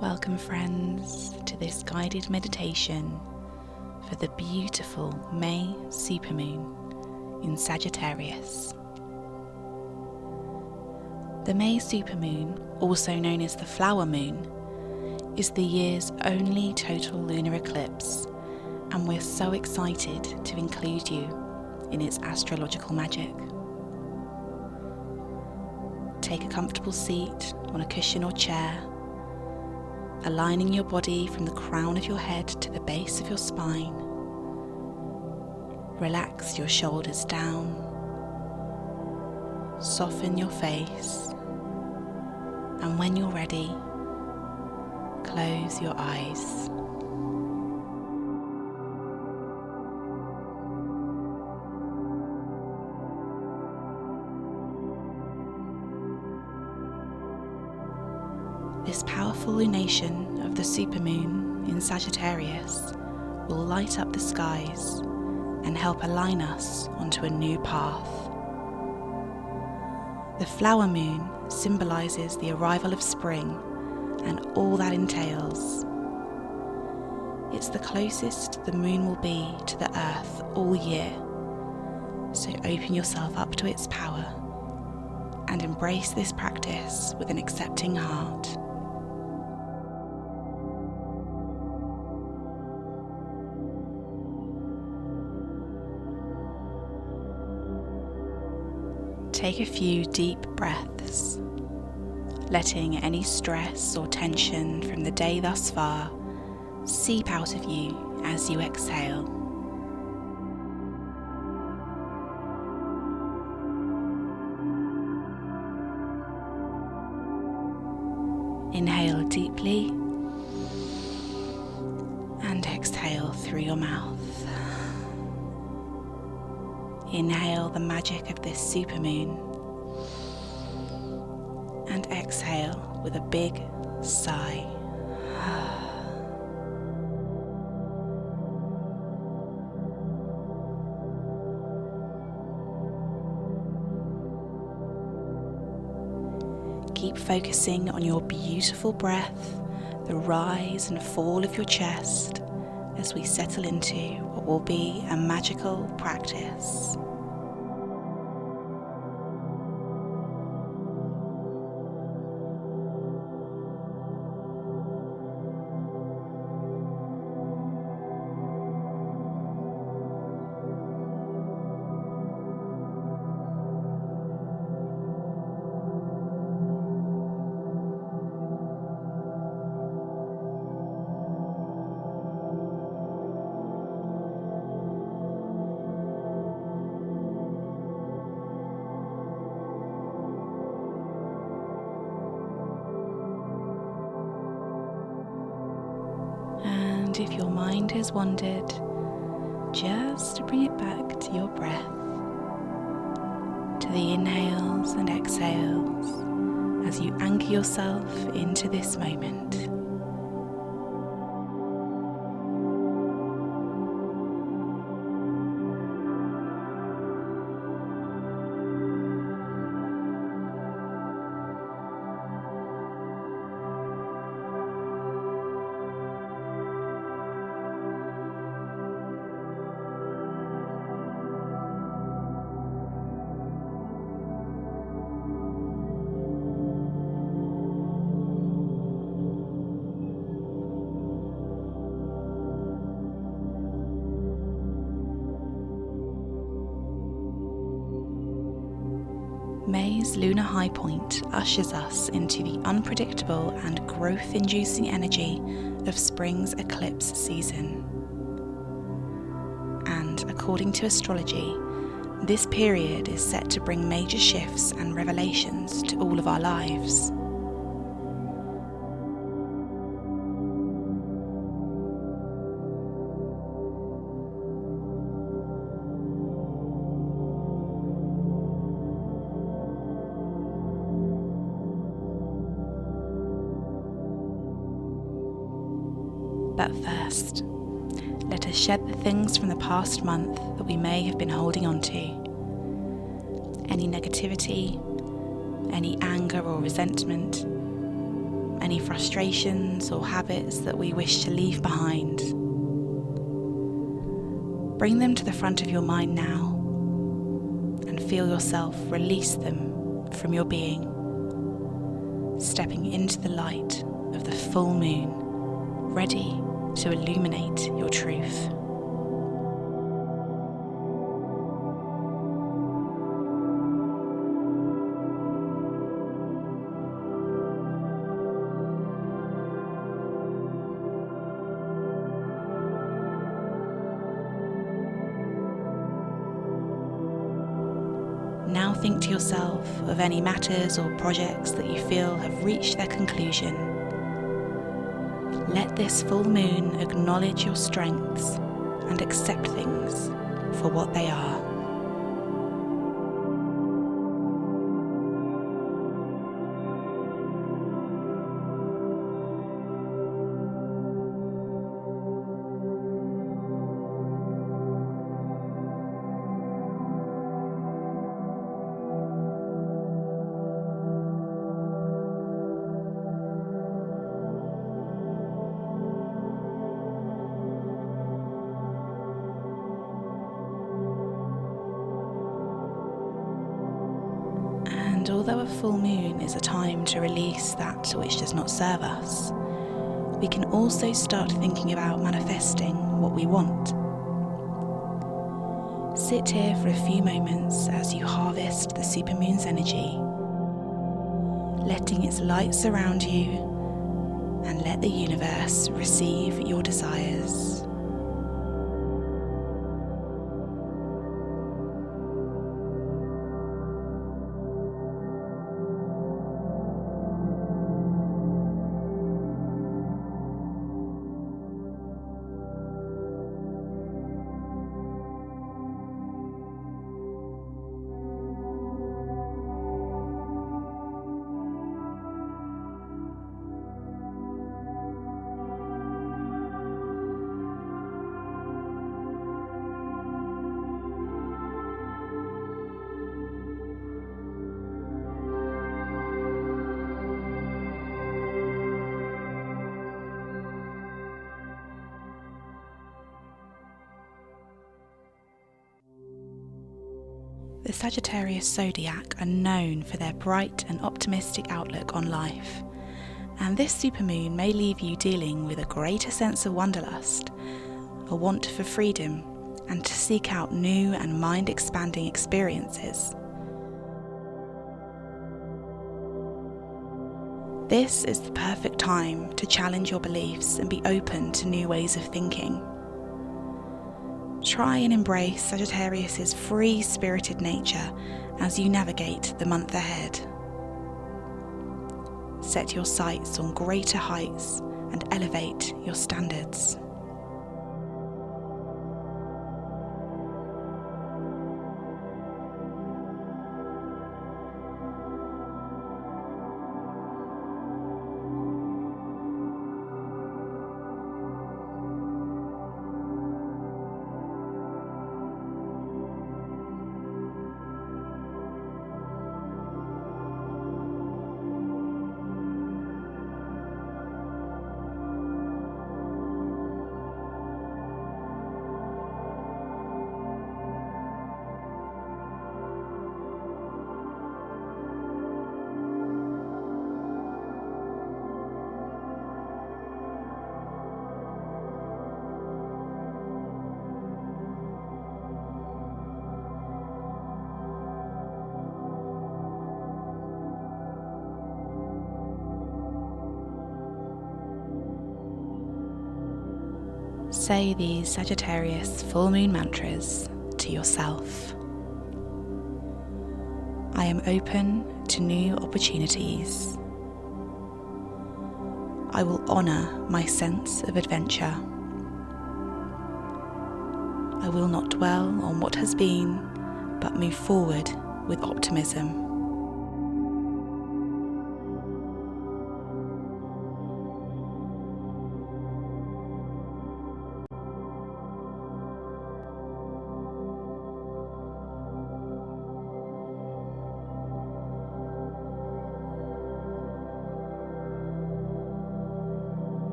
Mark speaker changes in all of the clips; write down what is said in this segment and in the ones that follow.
Speaker 1: Welcome, friends, to this guided meditation for the beautiful May Supermoon in Sagittarius. The May Supermoon, also known as the Flower Moon, is the year's only total lunar eclipse, and we're so excited to include you in its astrological magic. Take a comfortable seat on a cushion or chair, aligning your body from the crown of your head to the base of your spine. Relax your shoulders down, soften your face, and when you're ready, close your eyes. This powerful lunation of the supermoon in Sagittarius will light up the skies and help align us onto a new path. The flower moon symbolizes the arrival of spring and all that entails. It's the closest the moon will be to the earth all year, so open yourself up to its power and embrace this practice with an accepting heart. Take a few deep breaths, letting any stress or tension from the day thus far seep out of you as you exhale. Inhale deeply and exhale through your mouth. Inhale the magic of this supermoon and exhale with a big sigh. Keep focusing on your beautiful breath, the rise and fall of your chest as we settle into what will be a magical practice. And if your mind has wandered, just bring it back to your breath, to the inhales and exhales as you anchor yourself into this moment. May's lunar high point ushers us into the unpredictable and growth-inducing energy of spring's eclipse season. And according to astrology, this period is set to bring major shifts and revelations to all of our lives. But first, let us shed the things from the past month that we may have been holding on to. Any negativity, any anger or resentment, any frustrations or habits that we wish to leave behind. Bring them to the front of your mind now and feel yourself release them from your being, stepping into the light of the full moon, ready to illuminate your truth. Now think to yourself of any matters or projects that you feel have reached their conclusion. Let this full moon acknowledge your strengths and accept things for what they are. And although a full moon is a time to release that which does not serve us, we can also start thinking about manifesting what we want. Sit here for a few moments as you harvest the supermoon's energy, letting its light surround you, and let the universe receive your desires. The Sagittarius zodiac are known for their bright and optimistic outlook on life, and this supermoon may leave you dealing with a greater sense of wanderlust, a want for freedom, and to seek out new and mind-expanding experiences. This is the perfect time to challenge your beliefs and be open to new ways of thinking. Try and embrace Sagittarius's free-spirited nature as you navigate the month ahead. Set your sights on greater heights and elevate your standards. Say these Sagittarius full moon mantras to yourself. I am open to new opportunities. I will honour my sense of adventure. I will not dwell on what has been, but move forward with optimism.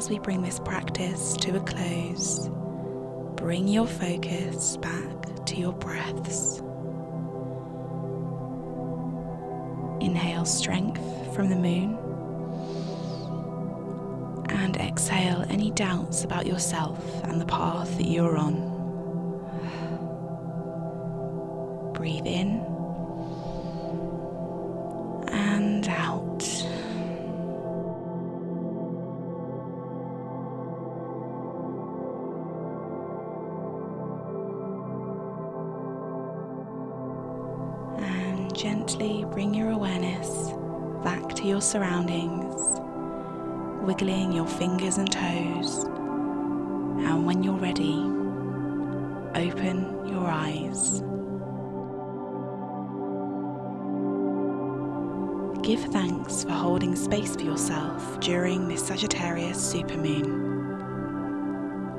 Speaker 1: as we bring this practice to a close, bring your focus back to your breaths. Inhale strength from the moon and exhale any doubts about yourself and the path that you're on. Breathe in and out. And gently bring your awareness back to your surroundings, wiggling your fingers and toes, and when you're ready, open your eyes. Give thanks for holding space for yourself during this Sagittarius Supermoon.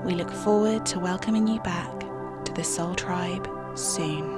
Speaker 1: We look forward to welcoming you back to the Soul Tribe soon.